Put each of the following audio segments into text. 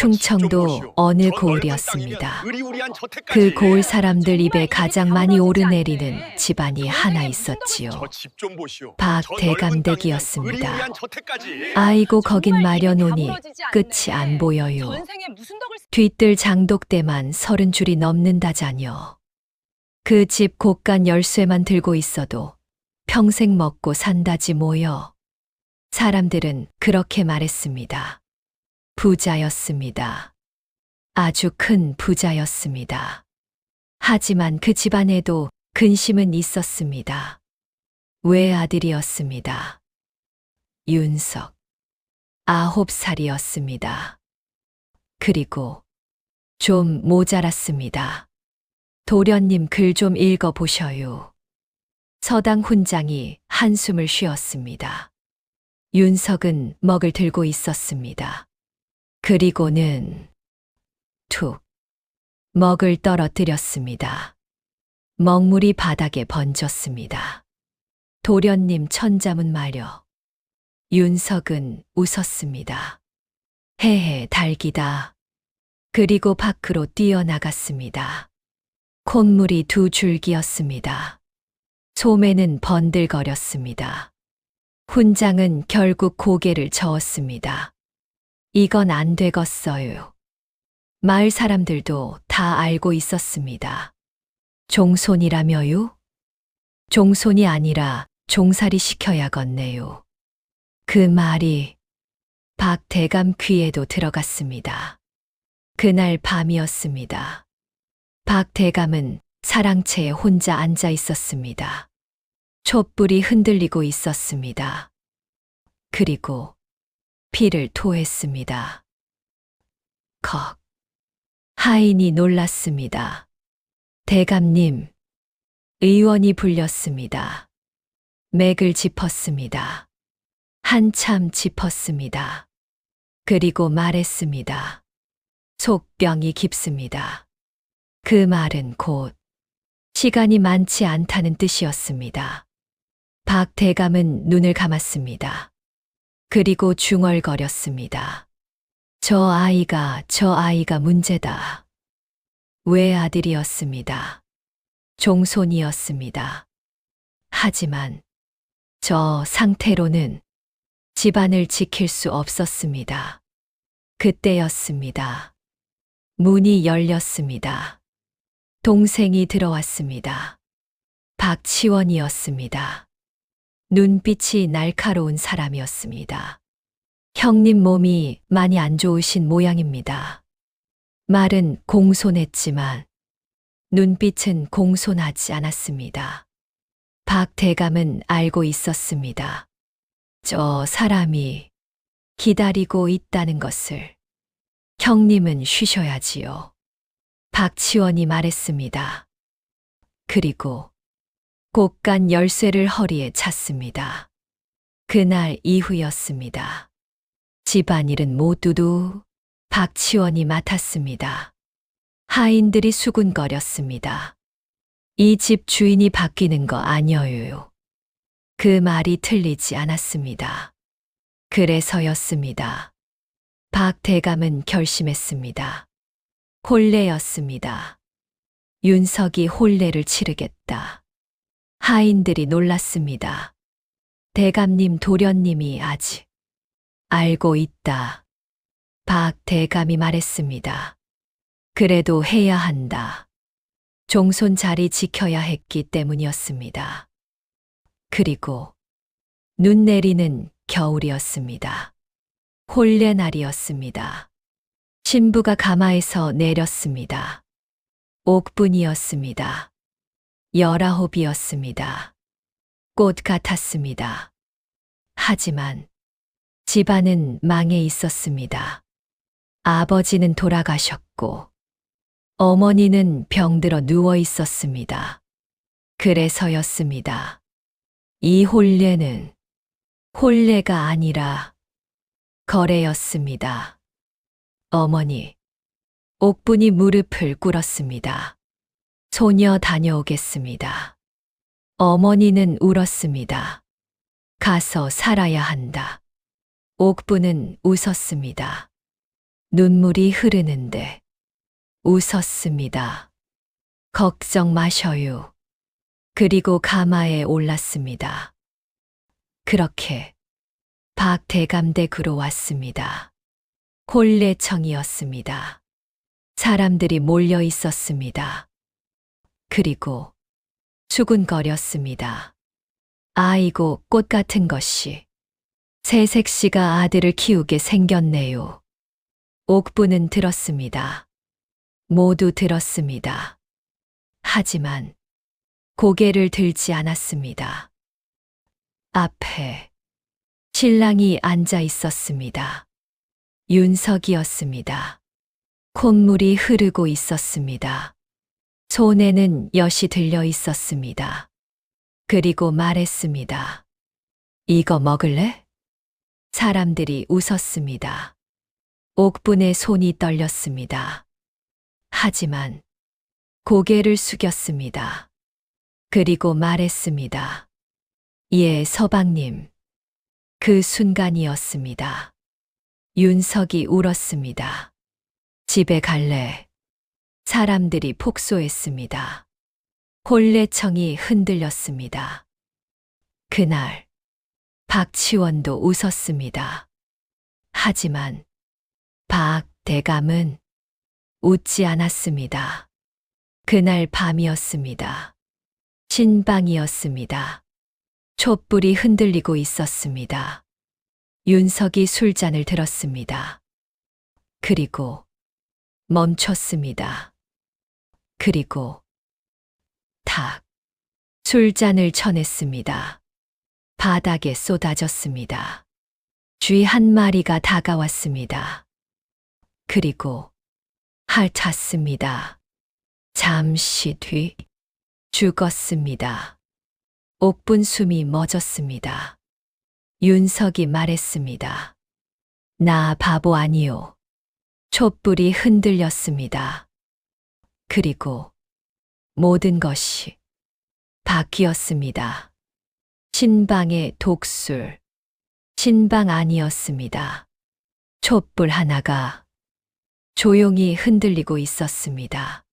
충청도 어느 고을이었습니다. 그 고을 사람들 입에 가장 많이 오르내리는 집안이 하나 있었지요. 박대감댁이었습니다. 아이고 거긴 마련오니 끝이 안 보여요. 뒤뜰 장독대만 30줄이 넘는다자녀. 그 집 곳간 열쇠만 들고 있어도 평생 먹고 산다지 뭐여. 사람들은 그렇게 말했습니다. 부자였습니다. 아주 큰 부자였습니다. 하지만 그 집안에도 근심은 있었습니다. 외아들이었습니다. 윤석. 9살이었습니다. 그리고 좀 모자랐습니다. 도련님 글 좀 읽어보셔요. 서당 훈장이 한숨을 쉬었습니다. 윤석은 먹을 들고 있었습니다. 그리고는 툭 먹을 떨어뜨렸습니다. 먹물이 바닥에 번졌습니다. 도련님 천잠은 마려. 윤석은 웃었습니다. 헤헤 달기다. 그리고 밖으로 뛰어나갔습니다. 콧물이 2줄기였습니다. 소매는 번들거렸습니다. 훈장은 결국 고개를 저었습니다. 이건 안 되겠어요. 마을 사람들도 다 알고 있었습니다. 종손이라며요? 종손이 아니라 종살이 시켜야겠네요. 그 말이 박대감 귀에도 들어갔습니다. 그날 밤이었습니다. 박대감은 사랑채에 혼자 앉아 있었습니다. 촛불이 흔들리고 있었습니다. 그리고 피를 토했습니다. 컥. 하인이 놀랐습니다. 대감님, 의원이 불렸습니다. 맥을 짚었습니다. 한참 짚었습니다. 그리고 말했습니다. 속병이 깊습니다. 그 말은 곧 시간이 많지 않다는 뜻이었습니다. 박대감은 눈을 감았습니다. 그리고 중얼거렸습니다. 저 아이가 문제다. 외아들이었습니다. 종손이었습니다. 하지만 저 상태로는 집안을 지킬 수 없었습니다. 그때였습니다. 문이 열렸습니다. 동생이 들어왔습니다. 박치원이었습니다. 눈빛이 날카로운 사람이었습니다. 형님 몸이 많이 안 좋으신 모양입니다. 말은 공손했지만 눈빛은 공손하지 않았습니다. 박대감은 알고 있었습니다. 저 사람이 기다리고 있다는 것을. 형님은 쉬셔야지요. 박치원이 말했습니다. 그리고 곳간 열쇠를 허리에 찼습니다. 그날 이후였습니다. 집안일은 모두도 박치원이 맡았습니다. 하인들이 수군거렸습니다. 이 집 주인이 바뀌는 거 아니어요. 그 말이 틀리지 않았습니다. 그래서였습니다. 박대감은 결심했습니다. 혼례였습니다. 윤석이 혼례를 치르겠다. 하인들이 놀랐습니다. 대감님, 도련님이 아직 알고 있다. 박대감이 말했습니다. 그래도 해야 한다. 종손 자리 지켜야 했기 때문이었습니다. 그리고 눈 내리는 겨울이었습니다. 혼례 날이었습니다. 신부가 가마에서 내렸습니다. 옥분이었습니다. 19이었습니다. 꽃 같았습니다. 하지만 집안은 망해 있었습니다. 아버지는 돌아가셨고 어머니는 병들어 누워 있었습니다. 그래서였습니다. 이 혼례는 혼례가 아니라 거래였습니다. 어머니, 옥분이 무릎을 꿇었습니다. 소녀 다녀오겠습니다. 어머니는 울었습니다. 가서 살아야 한다. 옥분은 웃었습니다. 눈물이 흐르는데 웃었습니다. 걱정 마셔요. 그리고 가마에 올랐습니다. 그렇게 박대감댁으로 왔습니다. 혼례청이었습니다. 사람들이 몰려 있었습니다. 그리고 수군거렸습니다. 아이고, 꽃 같은 것이. 새색시가 아들을 키우게 생겼네요. 옥부는 들었습니다. 모두 들었습니다. 하지만 고개를 들지 않았습니다. 앞에 신랑이 앉아 있었습니다. 윤석이었습니다. 콧물이 흐르고 있었습니다. 손에는 엿이 들려 있었습니다. 그리고 말했습니다. 이거 먹을래? 사람들이 웃었습니다. 옥분의 손이 떨렸습니다. 하지만 고개를 숙였습니다. 그리고 말했습니다. 예, 서방님. 그 순간이었습니다. 윤석이 울었습니다. 집에 갈래. 사람들이 폭소했습니다. 혼례청이 흔들렸습니다. 그날 박치원도 웃었습니다. 하지만 박대감은 웃지 않았습니다. 그날 밤이었습니다. 신방이었습니다. 촛불이 흔들리고 있었습니다. 윤석이 술잔을 들었습니다. 그리고 멈췄습니다. 그리고 탁 술잔을 쳐냈습니다. 바닥에 쏟아졌습니다. 쥐 한 마리가 다가왔습니다. 그리고 핥았습니다. 잠시 뒤 죽었습니다. 옥분 숨이 멎었습니다. 윤석이 말했습니다. 나 바보 아니요. 촛불이 흔들렸습니다. 그리고 모든 것이 바뀌었습니다. 신방의 독술. 신방 아니었습니다. 촛불 하나가 조용히 흔들리고 있었습니다.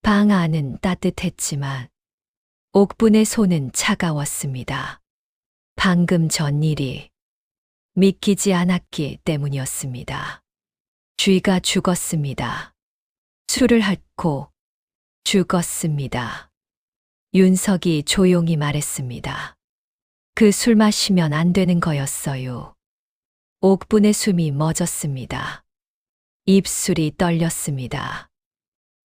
방 안은 따뜻했지만 옥분의 손은 차가웠습니다. 방금 전 일이 믿기지 않았기 때문이었습니다. 쥐가 죽었습니다. 술을 핥고 죽었습니다. 윤석이 조용히 말했습니다. 그 술 마시면 안 되는 거였어요. 옥분의 숨이 멎었습니다. 입술이 떨렸습니다.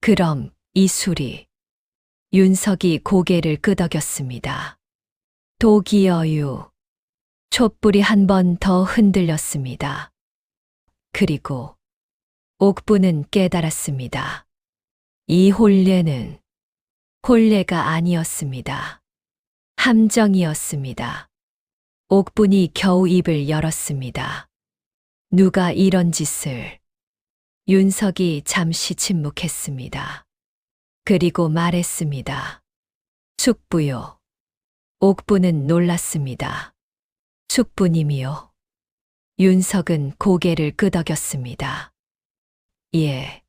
그럼 이 술이. 윤석이 고개를 끄덕였습니다. 독이어유. 촛불이 한 번 더 흔들렸습니다. 그리고 옥분은 깨달았습니다. 이 혼례는 혼례가 아니었습니다. 함정이었습니다. 옥분이 겨우 입을 열었습니다. 누가 이런 짓을. 윤석이 잠시 침묵했습니다. 그리고 말했습니다. 숙부요. 옥분은 놀랐습니다. 숙부님이요. 윤석은 고개를 끄덕였습니다. 예.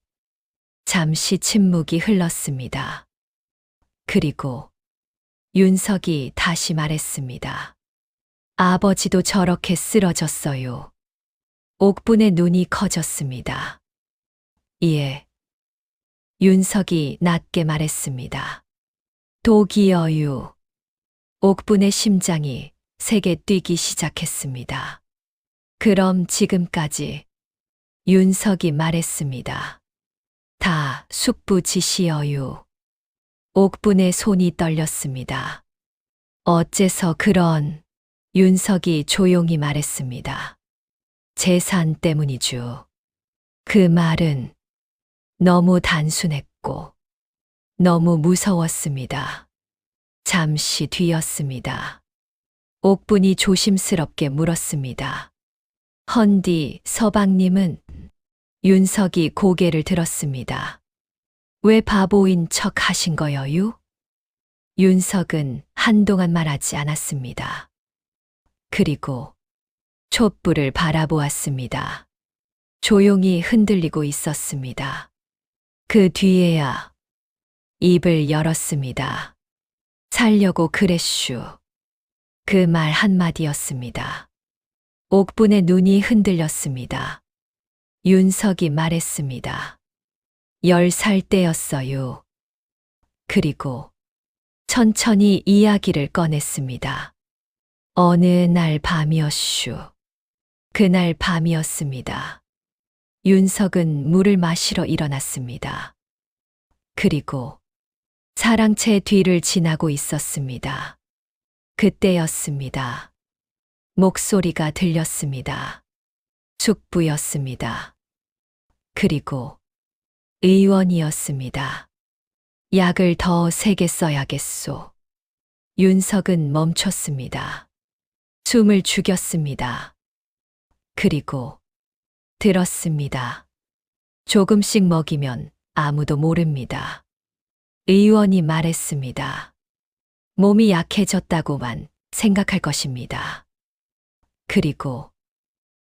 잠시 침묵이 흘렀습니다. 그리고 윤석이 다시 말했습니다. 아버지도 저렇게 쓰러졌어요. 옥분의 눈이 커졌습니다. 예. 윤석이 낮게 말했습니다. 독이어유. 옥분의 심장이 세게 뛰기 시작했습니다. 그럼 지금까지. 윤석이 말했습니다. 다 숙부 짓이어유. 옥분의 손이 떨렸습니다. 어째서 그런. 윤석이 조용히 말했습니다. 재산 때문이죠. 그 말은 너무 단순했고 너무 무서웠습니다. 잠시 뒤였습니다. 옥분이 조심스럽게 물었습니다. 헌디 서방님은. 윤석이 고개를 들었습니다. 왜 바보인 척 하신 거여유? 윤석은 한동안 말하지 않았습니다. 그리고 촛불을 바라보았습니다. 조용히 흔들리고 있었습니다. 그 뒤에야 입을 열었습니다. 살려고 그랬슈. 그 말 한마디였습니다. 옥분의 눈이 흔들렸습니다. 윤석이 말했습니다. 10살 때였어요. 그리고 천천히 이야기를 꺼냈습니다. 어느 날 밤이었슈. 그날 밤이었습니다. 윤석은 물을 마시러 일어났습니다. 그리고 사랑채 뒤를 지나고 있었습니다. 그때였습니다. 목소리가 들렸습니다. 숙부였습니다. 그리고 의원이었습니다. 약을 더 세게 써야겠소. 윤석은 멈췄습니다. 숨을 죽였습니다. 그리고 들었습니다. 조금씩 먹이면 아무도 모릅니다. 의원이 말했습니다. 몸이 약해졌다고만 생각할 것입니다. 그리고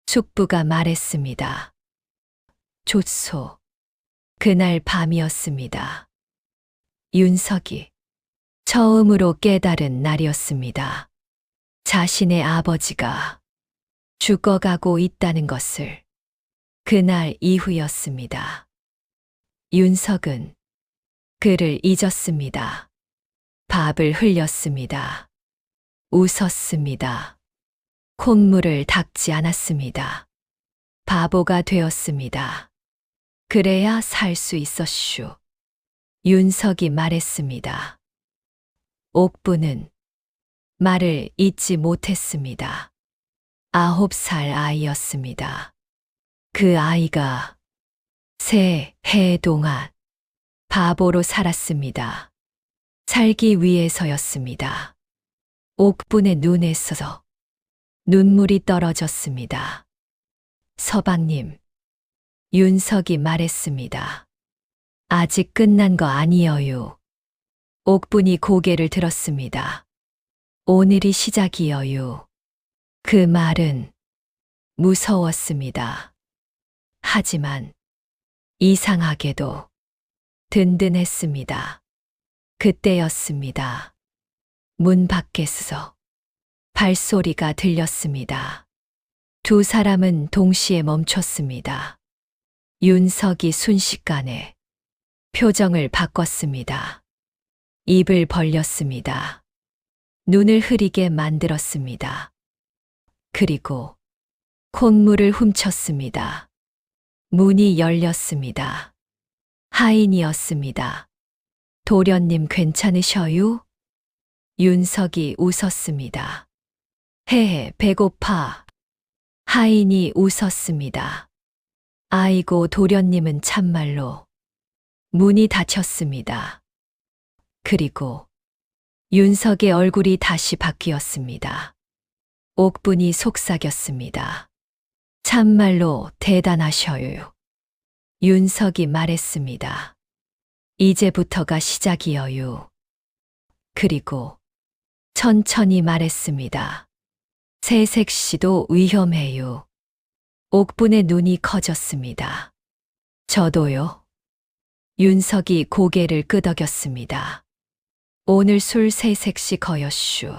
숙부가 말했습니다. 좋소. 그날 밤이었습니다. 윤석이 처음으로 깨달은 날이었습니다. 자신의 아버지가 죽어가고 있다는 것을. 그날 이후였습니다. 윤석은 그를 잊었습니다. 밥을 흘렸습니다. 웃었습니다. 콧물을 닦지 않았습니다. 바보가 되었습니다. 그래야 살 수 있었슈. 윤석이 말했습니다. 옥부는 말을 잊지 못했습니다. 9살 아이였습니다. 그 아이가 새해 동안 바보로 살았습니다. 살기 위해서였습니다. 옥분의 눈에서 눈물이 떨어졌습니다. 서방님, 윤석이 말했습니다. 아직 끝난 거 아니어요. 옥분이 고개를 들었습니다. 오늘이 시작이어요. 그 말은 무서웠습니다. 하지만 이상하게도 든든했습니다. 그때였습니다. 문 밖에서 발소리가 들렸습니다. 두 사람은 동시에 멈췄습니다. 윤석이 순식간에 표정을 바꿨습니다. 입을 벌렸습니다. 눈을 흐리게 만들었습니다. 그리고 콧물을 훔쳤습니다. 문이 열렸습니다. 하인이었습니다. 도련님 괜찮으셔요? 윤석이 웃었습니다. 배고파. 하인이 웃었습니다. 아이고 도련님은 참말로. 문이 닫혔습니다. 그리고 윤석의 얼굴이 다시 바뀌었습니다. 옥분이 속삭였습니다. 참말로 대단하셔요. 윤석이 말했습니다. 이제부터가 시작이어요. 그리고 천천히 말했습니다. 새색 씨도 위험해요. 옥분의 눈이 커졌습니다. 저도요. 윤석이 고개를 끄덕였습니다. 오늘 술 새색 씨 거였슈.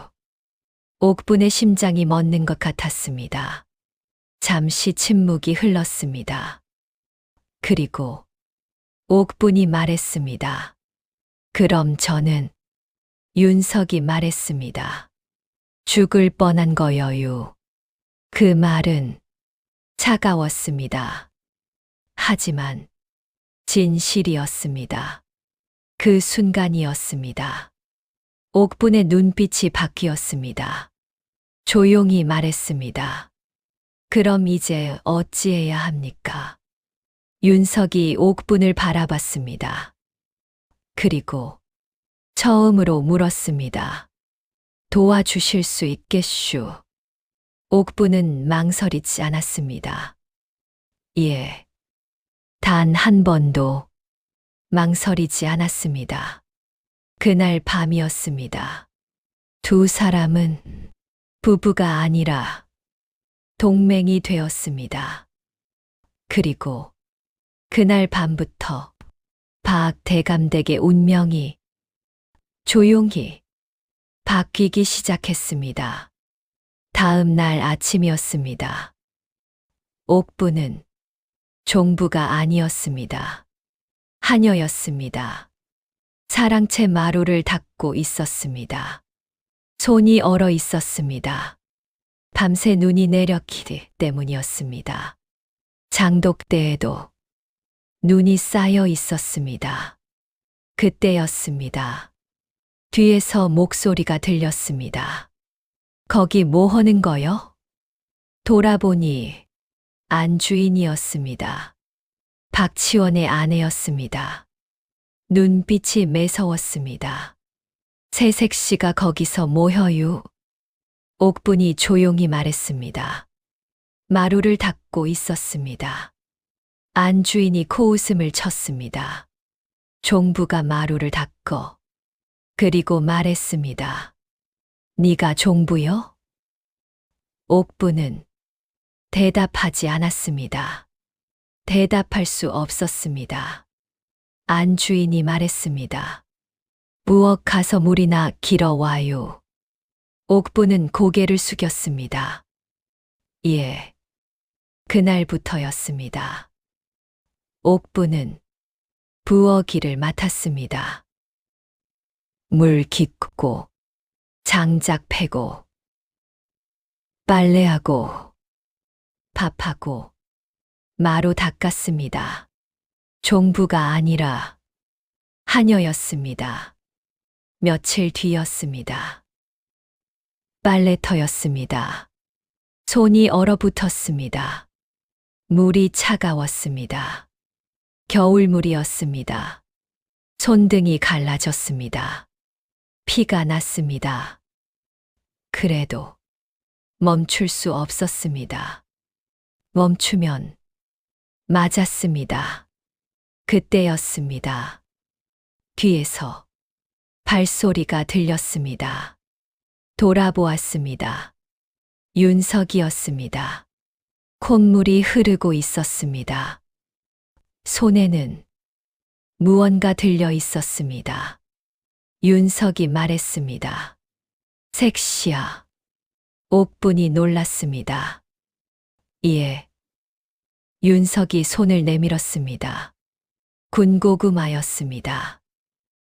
옥분의 심장이 멎는 것 같았습니다. 잠시 침묵이 흘렀습니다. 그리고 옥분이 말했습니다. 그럼 저는. 윤석이 말했습니다. 죽을 뻔한 거여요. 그 말은 차가웠습니다. 하지만 진실이었습니다. 그 순간이었습니다. 옥분의 눈빛이 바뀌었습니다. 조용히 말했습니다. 그럼 이제 어찌해야 합니까? 윤석이 옥분을 바라봤습니다. 그리고 처음으로 물었습니다. 도와주실 수 있겠슈? 옥분은 망설이지 않았습니다. 예. 단 한 번도 망설이지 않았습니다. 그날 밤이었습니다. 두 사람은 부부가 아니라 동맹이 되었습니다. 그리고 그날 밤부터 박 대감댁의 운명이 조용히 바뀌기 시작했습니다. 다음 날 아침이었습니다. 옥부는 종부가 아니었습니다. 하녀였습니다. 사랑채 마루를 닦고 있었습니다. 손이 얼어 있었습니다. 밤새 눈이 내렸기 때문이었습니다. 장독대에도 눈이 쌓여 있었습니다. 그때였습니다. 뒤에서 목소리가 들렸습니다. 거기 뭐 하는 거요? 돌아보니 안주인이었습니다. 박치원의 아내였습니다. 눈빛이 매서웠습니다. 새색 씨가 거기서 뭐여유? 옥분이 조용히 말했습니다. 마루를 닦고 있었습니다. 안주인이 코웃음을 쳤습니다. 종부가 마루를 닦어 그리고 말했습니다. 네가 종부요? 옥부는 대답하지 않았습니다. 대답할 수 없었습니다. 안주인이 말했습니다. 부엌 가서 물이나 길어와요. 옥부는 고개를 숙였습니다. 예. 그날부터였습니다. 옥부는 부엌 일을 맡았습니다. 물 깃고, 장작 패고, 빨래하고, 밥하고, 마루 닦았습니다. 종부가 아니라 하녀였습니다. 며칠 뒤였습니다. 빨래터였습니다. 손이 얼어붙었습니다. 물이 차가웠습니다. 겨울물이었습니다. 손등이 갈라졌습니다. 피가 났습니다. 그래도 멈출 수 없었습니다. 멈추면 맞았습니다. 그때였습니다. 뒤에서 발소리가 들렸습니다. 돌아보았습니다. 윤석이었습니다. 콧물이 흐르고 있었습니다. 손에는 무언가 들려 있었습니다. 윤석이 말했습니다. 색시야. 옥분이 놀랐습니다. 예. 윤석이 손을 내밀었습니다. 군고구마였습니다.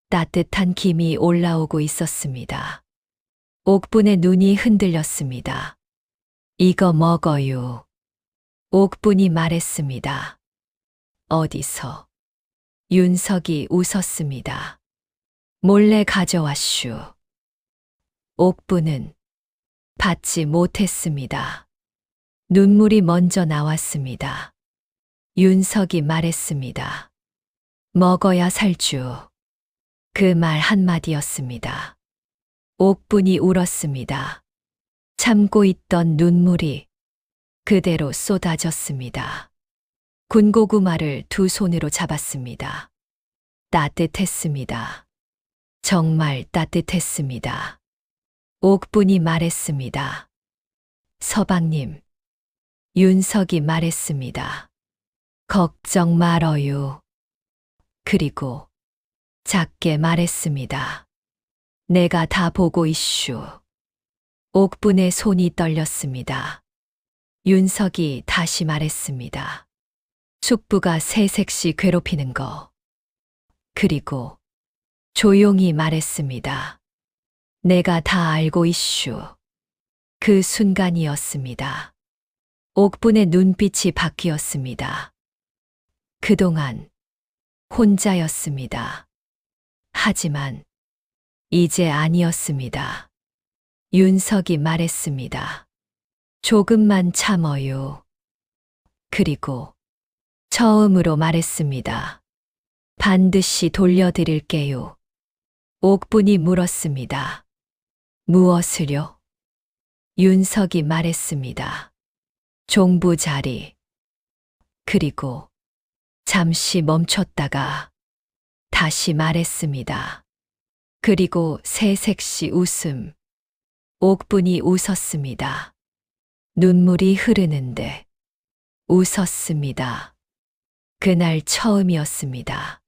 따뜻한 김이 올라오고 있었습니다. 옥분의 눈이 흔들렸습니다. 이거 먹어요. 옥분이 말했습니다. 어디서? 윤석이 웃었습니다. 몰래 가져왔슈. 옥분은 받지 못했습니다. 눈물이 먼저 나왔습니다. 윤석이 말했습니다. 먹어야 살주. 그 말 한마디였습니다. 옥분이 울었습니다. 참고 있던 눈물이 그대로 쏟아졌습니다. 군고구마를 두 손으로 잡았습니다. 따뜻했습니다. 정말 따뜻했습니다. 옥분이 말했습니다. 서방님. 윤석이 말했습니다. 걱정 말어요. 그리고 작게 말했습니다. 내가 다 보고 있슈. 옥분의 손이 떨렸습니다. 윤석이 다시 말했습니다. 숙부가 새색시 괴롭히는 거. 그리고 조용히 말했습니다. 내가 다 알고 있슈. 그 순간이었습니다. 옥분의 눈빛이 바뀌었습니다. 그동안 혼자였습니다. 하지만 이제 아니었습니다. 윤석이 말했습니다. 조금만 참어요. 그리고 처음으로 말했습니다. 반드시 돌려드릴게요. 옥분이 물었습니다. 무엇을요? 윤석이 말했습니다. 종부 자리. 그리고 잠시 멈췄다가 다시 말했습니다. 그리고 새색시 웃음. 옥분이 웃었습니다. 눈물이 흐르는데 웃었습니다. 그날 처음이었습니다.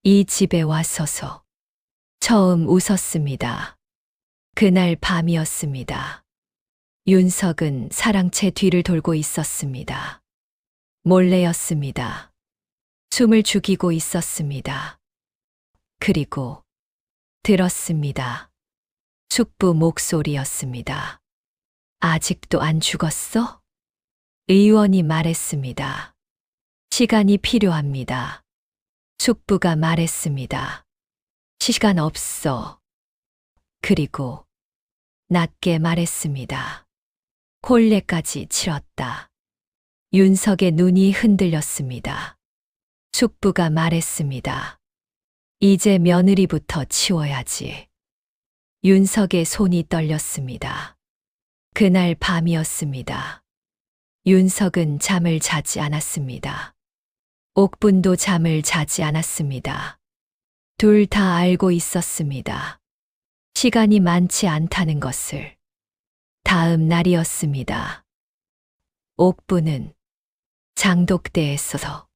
이 집에 와서서 처음 웃었습니다. 그날 밤이었습니다. 윤석은 사랑채 뒤를 돌고 있었습니다. 몰래였습니다. 숨을 죽이고 있었습니다. 그리고 들었습니다. 숙부 목소리였습니다. 아직도 안 죽었어? 의원이 말했습니다. 시간이 필요합니다. 숙부가 말했습니다. 시간 없어. 그리고 낮게 말했습니다. 콜레까지 치렀다. 윤석의 눈이 흔들렸습니다. 숙부가 말했습니다. 이제 며느리부터 치워야지. 윤석의 손이 떨렸습니다. 그날 밤이었습니다. 윤석은 잠을 자지 않았습니다. 옥분도 잠을 자지 않았습니다. 둘 다 알고 있었습니다. 시간이 많지 않다는 것을. 다음 날이었습니다. 옥분은 장독대에 서서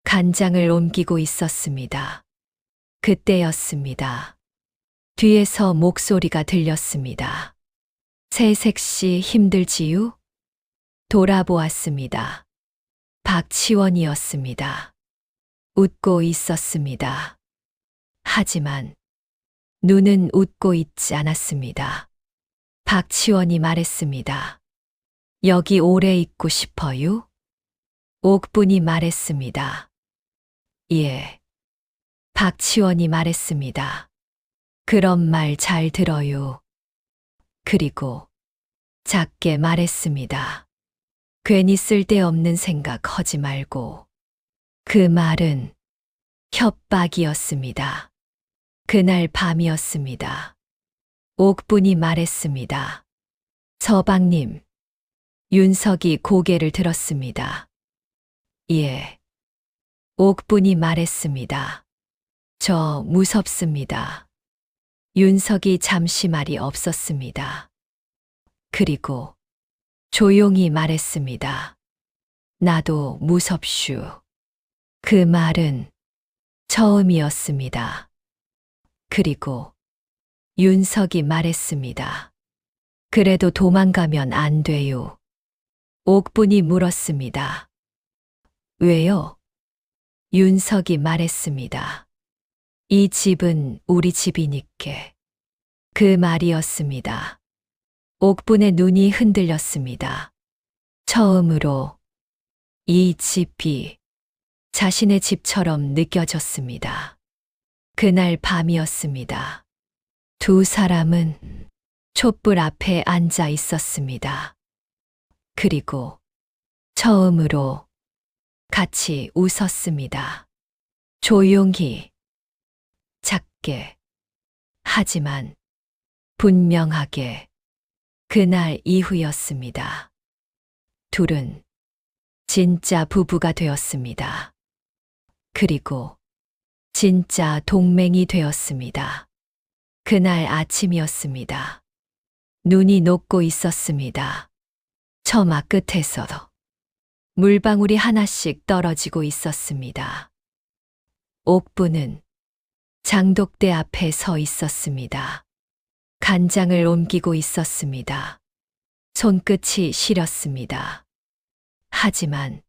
간장을 옮기고 있었습니다. 그때였습니다. 뒤에서 목소리가 들렸습니다. 새색시 힘들지요? 돌아보았습니다. 박치원이었습니다. 웃고 있었습니다. 하지만 눈은 웃고 있지 않았습니다. 박치원이 말했습니다. 여기 오래 있고 싶어요? 옥분이 말했습니다. 예. 박치원이 말했습니다. 그런 말 잘 들어요. 그리고 작게 말했습니다. 괜히 쓸데없는 생각 하지 말고. 그 말은 협박이었습니다. 그날 밤이었습니다. 옥분이 말했습니다. 서방님. 윤석이 고개를 들었습니다. 예. 옥분이 말했습니다. 저 무섭습니다. 윤석이 잠시 말이 없었습니다. 그리고 조용히 말했습니다. 나도 무섭슈. 그 말은 처음이었습니다. 그리고 윤석이 말했습니다. 그래도 도망가면 안 돼요. 옥분이 물었습니다. 왜요? 윤석이 말했습니다. 이 집은 우리 집이니께. 그 말이었습니다. 옥분의 눈이 흔들렸습니다. 처음으로 이 집이 자신의 집처럼 느껴졌습니다. 그날 밤이었습니다. 두 사람은 촛불 앞에 앉아 있었습니다. 그리고 처음으로 같이 웃었습니다. 조용히, 작게, 하지만 분명하게. 그날 이후였습니다. 둘은 진짜 부부가 되었습니다. 그리고 진짜 동맹이 되었습니다. 그날 아침이었습니다. 눈이 녹고 있었습니다. 처마 끝에서 물방울이 하나씩 떨어지고 있었습니다. 옥분은 장독대 앞에 서 있었습니다. 간장을 옮기고 있었습니다. 손끝이 시렸습니다. 하지만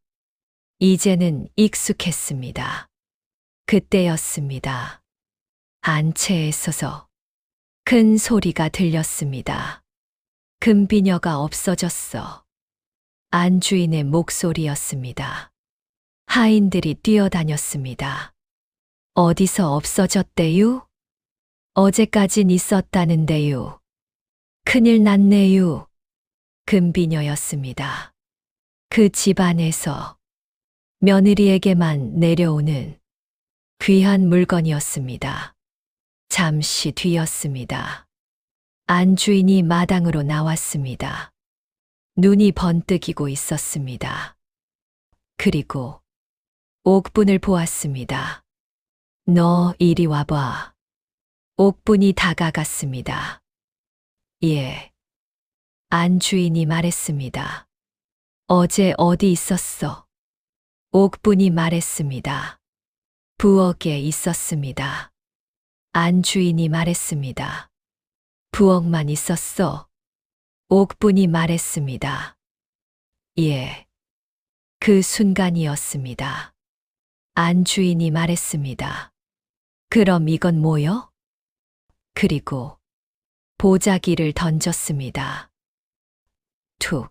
이제는 익숙했습니다. 그때였습니다. 안채에 서서 큰 소리가 들렸습니다. 금비녀가 없어졌어. 안주인의 목소리였습니다. 하인들이 뛰어다녔습니다. 어디서 없어졌대요? 어제까진 있었다는데요. 큰일 났네요. 금비녀였습니다. 그 집안에서 며느리에게만 내려오는 귀한 물건이었습니다. 잠시 뒤였습니다. 안주인이 마당으로 나왔습니다. 눈이 번뜩이고 있었습니다. 그리고 옥분을 보았습니다. 너 이리 와봐. 옥분이 다가갔습니다. 예. 안주인이 말했습니다. 어제 어디 있었어? 옥분이 말했습니다. 부엌에 있었습니다. 안 주인이 말했습니다. 부엌만 있었어? 옥분이 말했습니다. 예. 그 순간이었습니다. 안 주인이 말했습니다. 그럼 이건 뭐요? 그리고 보자기를 던졌습니다. 툭.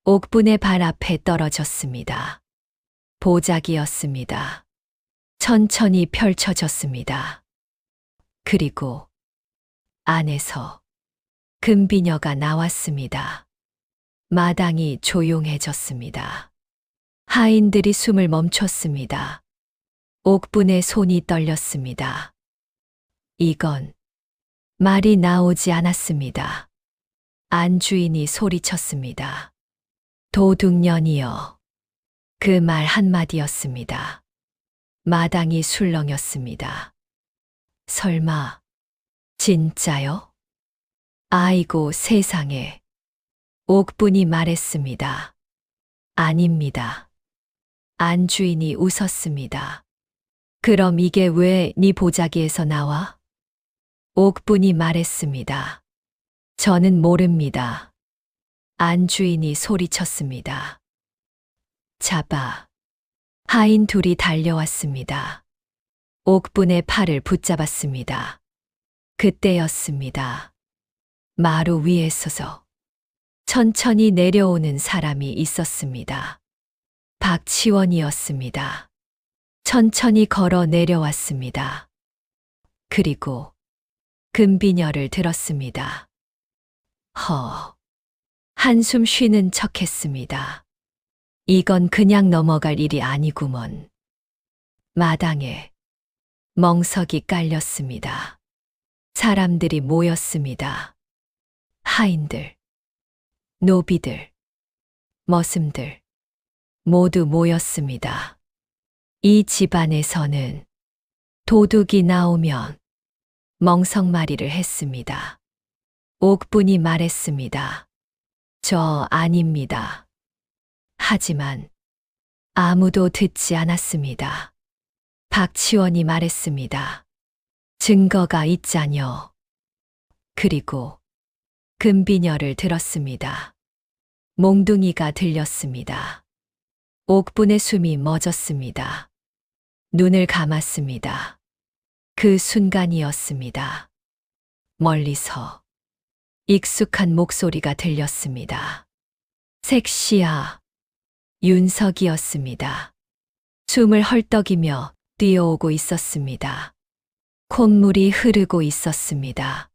옥분의 발 앞에 떨어졌습니다. 보자기였습니다. 천천히 펼쳐졌습니다. 그리고 안에서 금비녀가 나왔습니다. 마당이 조용해졌습니다. 하인들이 숨을 멈췄습니다. 옥분의 손이 떨렸습니다. 이건 말이 나오지 않았습니다. 안 주인이 소리쳤습니다. 도둑년이여. 그 말 한마디였습니다. 마당이 술렁였습니다. 설마 진짜요? 아이고 세상에. 옥분이 말했습니다. 아닙니다. 안 주인이 웃었습니다. 그럼 이게 왜 네 보자기에서 나와? 옥분이 말했습니다. 저는 모릅니다. 안 주인이 소리쳤습니다. 잡아. 하인 둘이 달려왔습니다. 옥분의 팔을 붙잡았습니다. 그때였습니다. 마루 위에 서서 천천히 내려오는 사람이 있었습니다. 박치원이었습니다. 천천히 걸어 내려왔습니다. 그리고 금비녀를 들었습니다. 한숨 쉬는 척 했습니다. 이건 그냥 넘어갈 일이 아니구먼. 마당에 멍석이 깔렸습니다. 사람들이 모였습니다. 하인들, 노비들, 머슴들 모두 모였습니다. 이 집안에서는 도둑이 나오면 멍석말이를 했습니다. 옥분이 말했습니다. 저 아닙니다. 하지만 아무도 듣지 않았습니다. 박치원이 말했습니다. 증거가 있자녀. 그리고 금비녀를 들었습니다. 몽둥이가 들렸습니다. 옥분의 숨이 멎었습니다. 눈을 감았습니다. 그 순간이었습니다. 멀리서 익숙한 목소리가 들렸습니다. 색시야. 윤석이었습니다. 숨을 헐떡이며 뛰어오고 있었습니다. 콧물이 흐르고 있었습니다.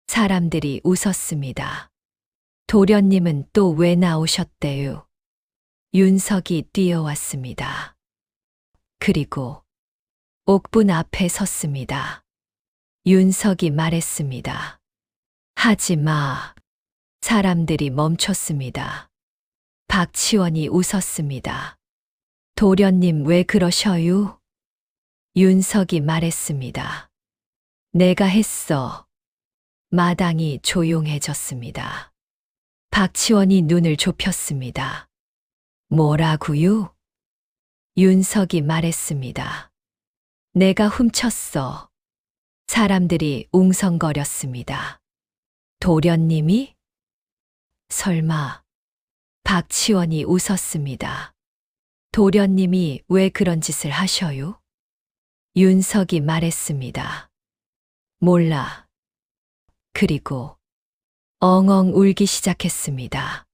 사람들이 웃었습니다. 도련님은 또 왜 나오셨대요? 윤석이 뛰어왔습니다. 그리고 옥분 앞에 섰습니다. 윤석이 말했습니다. 하지 마. 사람들이 멈췄습니다. 박치원이 웃었습니다. 도련님 왜 그러셔요? 윤석이 말했습니다. 내가 했어. 마당이 조용해졌습니다. 박치원이 눈을 좁혔습니다. 뭐라고요? 윤석이 말했습니다. 내가 훔쳤어. 사람들이 웅성거렸습니다. 도련님이? 설마. 박치원이 웃었습니다. 도련님이 왜 그런 짓을 하셔요? 윤석이 말했습니다. 몰라. 그리고 엉엉 울기 시작했습니다.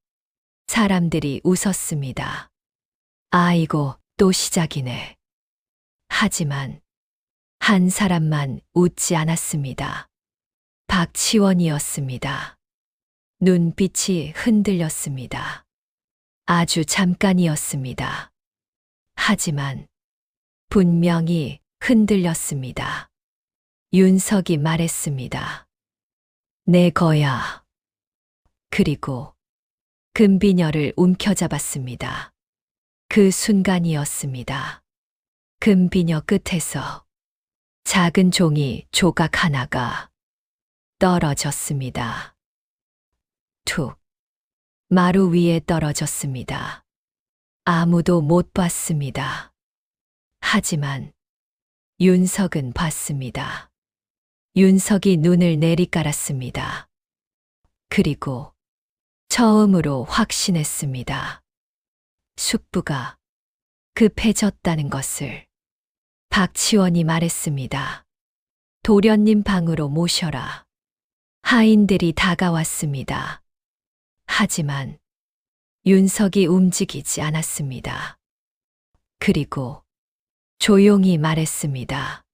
사람들이 웃었습니다. 아이고, 또 시작이네. 하지만 한 사람만 웃지 않았습니다. 박치원이었습니다. 눈빛이 흔들렸습니다. 아주 잠깐이었습니다. 하지만 분명히 흔들렸습니다. 윤석이 말했습니다. 내 거야. 그리고 금비녀를 움켜잡았습니다. 그 순간이었습니다. 금비녀 끝에서 작은 종이 조각 하나가 떨어졌습니다. 툭. 마루 위에 떨어졌습니다. 아무도 못 봤습니다. 하지만 윤석은 봤습니다. 윤석이 눈을 내리깔았습니다. 그리고 처음으로 확신했습니다. 숙부가 급해졌다는 것을. 박치원이 말했습니다. 도련님 방으로 모셔라. 하인들이 다가왔습니다. 하지만 윤석이 움직이지 않았습니다. 그리고 조용히 말했습니다.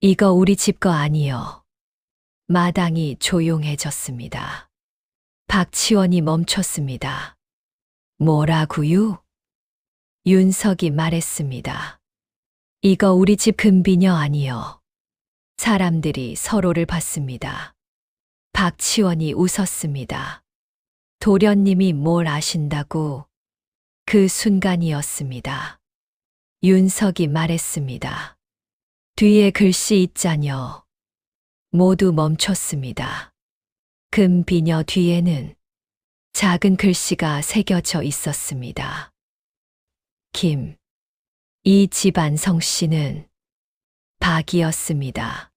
이거 우리 집 거 아니요. 마당이 조용해졌습니다. 박치원이 멈췄습니다. 뭐라고요? 윤석이 말했습니다. 이거 우리 집 금비녀 아니요. 사람들이 서로를 봤습니다. 박치원이 웃었습니다. 도련님이 뭘 아신다고? 그 순간이었습니다. 윤석이 말했습니다. 뒤에 글씨 있자녀. 모두 멈췄습니다. 금비녀 뒤에는 작은 글씨가 새겨져 있었습니다. 김. 이 집안 성씨는 박이었습니다.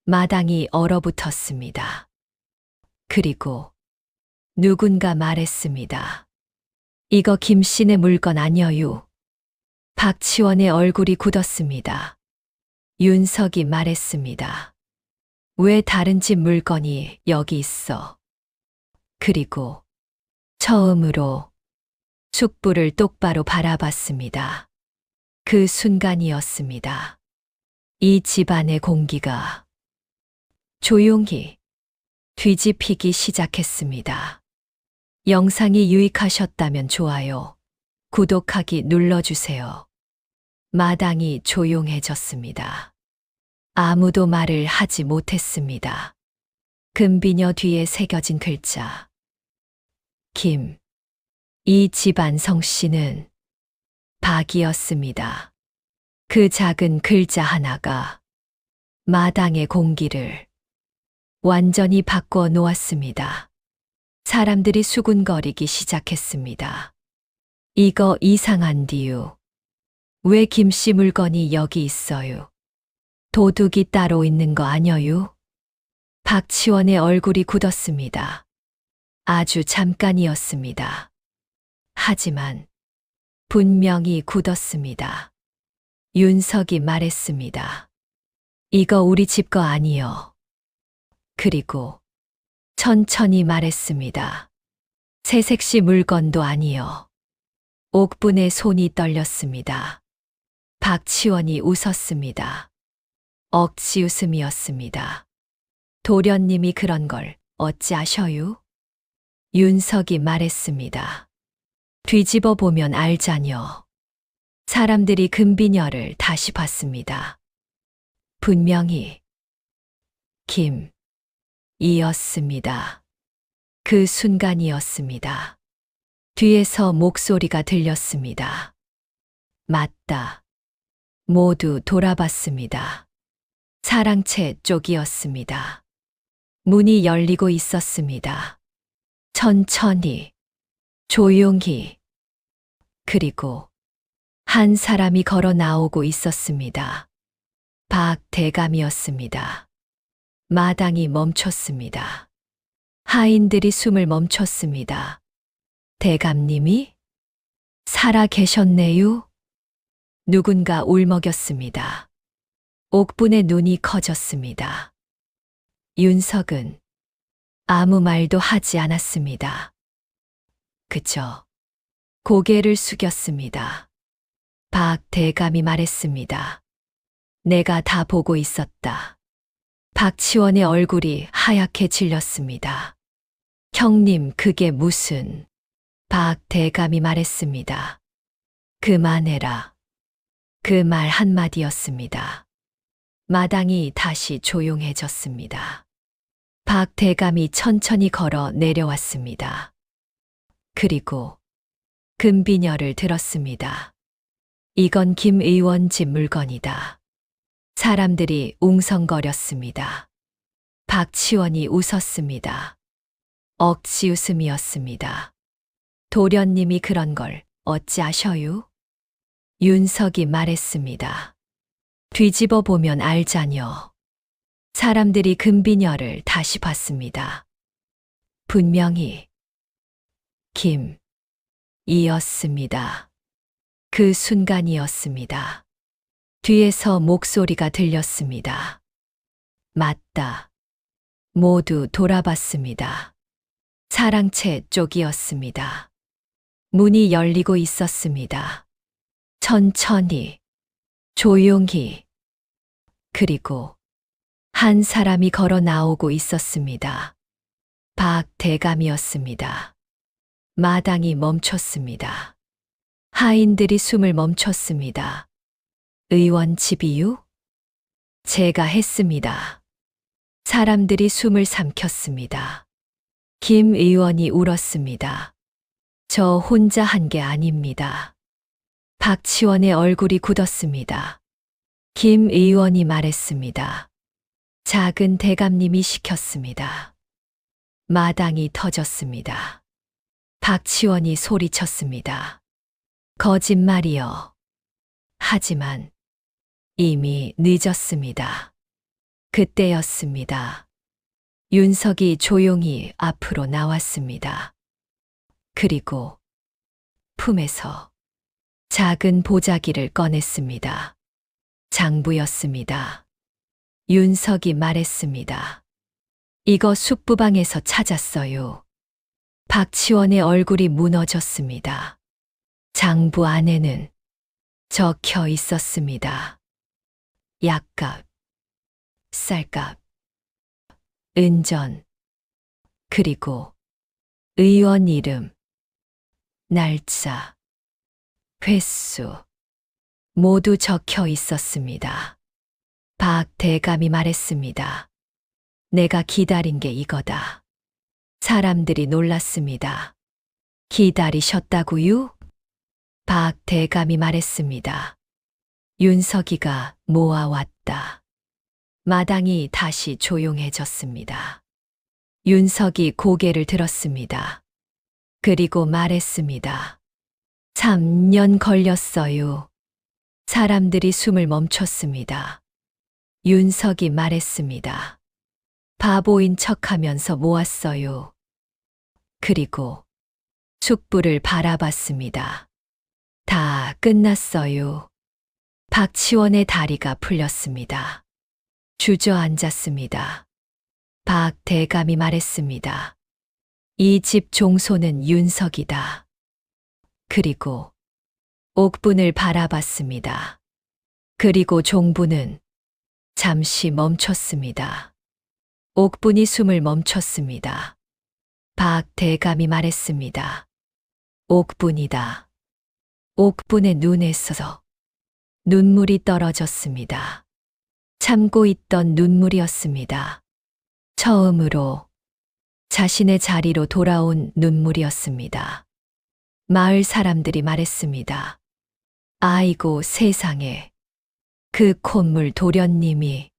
마당이 얼어붙었습니다. 그리고 누군가 말했습니다. 이거 김씨네 물건 아니어요. 박치원의 얼굴이 굳었습니다. 윤석이 말했습니다. 왜 다른 집 물건이 여기 있어? 그리고 처음으로 숙부를 똑바로 바라봤습니다. 그 순간이었습니다. 이 집안의 공기가 조용히 뒤집히기 시작했습니다. 영상이 유익하셨다면 좋아요, 구독하기 눌러주세요. 마당이 조용해졌습니다. 아무도 말을 하지 못했습니다. 금비녀 뒤에 새겨진 글자. 김. 이 집안 성씨는 박이었습니다. 그 작은 글자 하나가 마당의 공기를 완전히 바꿔 놓았습니다. 사람들이 수군거리기 시작했습니다. 이거 이상한디요. 왜 김씨 물건이 여기 있어요? 도둑이 따로 있는 거 아녀요? 박치원의 얼굴이 굳었습니다. 아주 잠깐이었습니다. 하지만 분명히 굳었습니다. 윤석이 말했습니다. 이거 우리 집 거 아니요. 그리고 천천히 말했습니다. 새색시 물건도 아니요. 옥분의 손이 떨렸습니다. 박치원이 웃었습니다. 억지 웃음이었습니다. 도련님이 그런 걸 어찌 아셔요? 윤석이 말했습니다. 뒤집어 보면 알자녀. 사람들이 금비녀를 다시 봤습니다. 분명히 김. 이었습니다. 그 순간이었습니다. 뒤에서 목소리가 들렸습니다. 맞다. 모두 돌아봤습니다. 사랑채 쪽이었습니다. 문이 열리고 있었습니다. 천천히, 조용히. 그리고 한 사람이 걸어 나오고 있었습니다. 박 대감이었습니다. 마당이 멈췄습니다. 하인들이 숨을 멈췄습니다. 대감님이? 살아 계셨네요? 누군가 울먹였습니다. 옥분의 눈이 커졌습니다. 윤석은 아무 말도 하지 않았습니다. 그저 고개를 숙였습니다. 박 대감이 말했습니다. 내가 다 보고 있었다. 박치원의 얼굴이 하얗게 질렸습니다. 형님, 그게 무슨... 박 대감이 말했습니다. 그만해라. 그 말 한마디였습니다. 마당이 다시 조용해졌습니다. 박 대감이 천천히 걸어 내려왔습니다. 그리고 금비녀를 들었습니다. 이건 김 의원 집 물건이다. 사람들이 웅성거렸습니다. 박치원이 웃었습니다. 억지 웃음이었습니다. 도련님이 그런 걸 어찌 아셔요? 윤석이 말했습니다. 뒤집어 보면 알자녀. 사람들이 금비녀를 다시 봤습니다. 분명히 김이었습니다. 그 순간이었습니다. 뒤에서 목소리가 들렸습니다. 맞다. 모두 돌아봤습니다. 사랑채 쪽이었습니다. 문이 열리고 있었습니다. 천천히, 조용히, 그리고 한 사람이 걸어 나오고 있었습니다. 박 대감이었습니다. 마당이 멈췄습니다. 하인들이 숨을 멈췄습니다. 의원 집이유? 제가 했습니다. 사람들이 숨을 삼켰습니다. 김 의원이 울었습니다. 저 혼자 한 게 아닙니다. 박치원의 얼굴이 굳었습니다. 김 의원이 말했습니다. 작은 대감님이 시켰습니다. 마당이 터졌습니다. 박치원이 소리쳤습니다. 거짓말이요. 하지만 이미 늦었습니다. 그때였습니다. 윤석이 조용히 앞으로 나왔습니다. 그리고 품에서 작은 보자기를 꺼냈습니다. 장부였습니다. 윤석이 말했습니다. 이거 숙부방에서 찾았어요. 박치원의 얼굴이 무너졌습니다. 장부 안에는 적혀 있었습니다. 약값, 쌀값, 은전, 그리고 의원 이름, 날짜, 횟수, 모두 적혀 있었습니다. 박 대감이 말했습니다. 내가 기다린 게 이거다. 사람들이 놀랐습니다. 기다리셨다고요? 박 대감이 말했습니다. 윤석이가 모아왔다. 마당이 다시 조용해졌습니다. 윤석이 고개를 들었습니다. 그리고 말했습니다. 3년 걸렸어요. 사람들이 숨을 멈췄습니다. 윤석이 말했습니다. 바보인 척하면서 모았어요. 그리고 숙부를 바라봤습니다. 다 끝났어요. 박치원의 다리가 풀렸습니다. 주저앉았습니다. 박 대감이 말했습니다. 이 집 종소는 윤석이다. 그리고 옥분을 바라봤습니다. 그리고 종부는 잠시 멈췄습니다. 옥분이 숨을 멈췄습니다. 박 대감이 말했습니다. 옥분이다. 옥분의 눈에서 눈물이 떨어졌습니다. 참고 있던 눈물이었습니다. 처음으로 자신의 자리로 돌아온 눈물이었습니다. 마을 사람들이 말했습니다. 아이고 세상에. 그 콧물 도련님이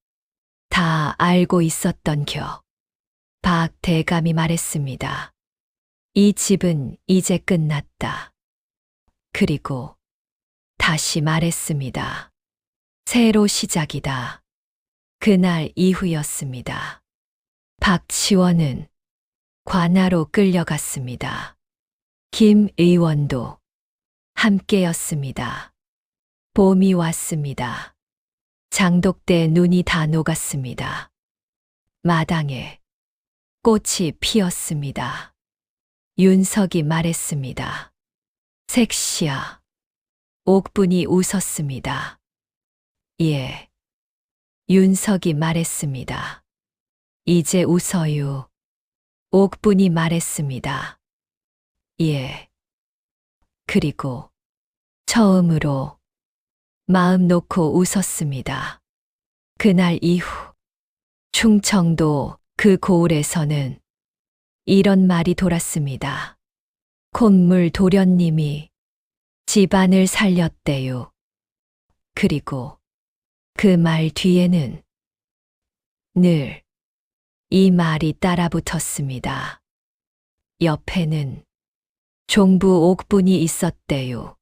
다 알고 있었던겨. 박 대감이 말했습니다. 이 집은 이제 끝났다. 그리고 다시 말했습니다. 새로 시작이다. 그날 이후였습니다. 박치원은 관아로 끌려갔습니다. 김 의원도 함께였습니다. 봄이 왔습니다. 장독대 눈이 다 녹았습니다. 마당에 꽃이 피었습니다. 윤석이 말했습니다. 색시야. 옥분이 웃었습니다. 예. 윤석이 말했습니다. 이제 웃어요. 옥분이 말했습니다. 예. 그리고 처음으로 마음 놓고 웃었습니다. 그날 이후 충청도 그 고을에서는 이런 말이 돌았습니다. 콧물 도련님이 집안을 살렸대요. 그리고 그 말 뒤에는 늘 이 말이 따라 붙었습니다. 옆에는 종부 옥분이 있었대요.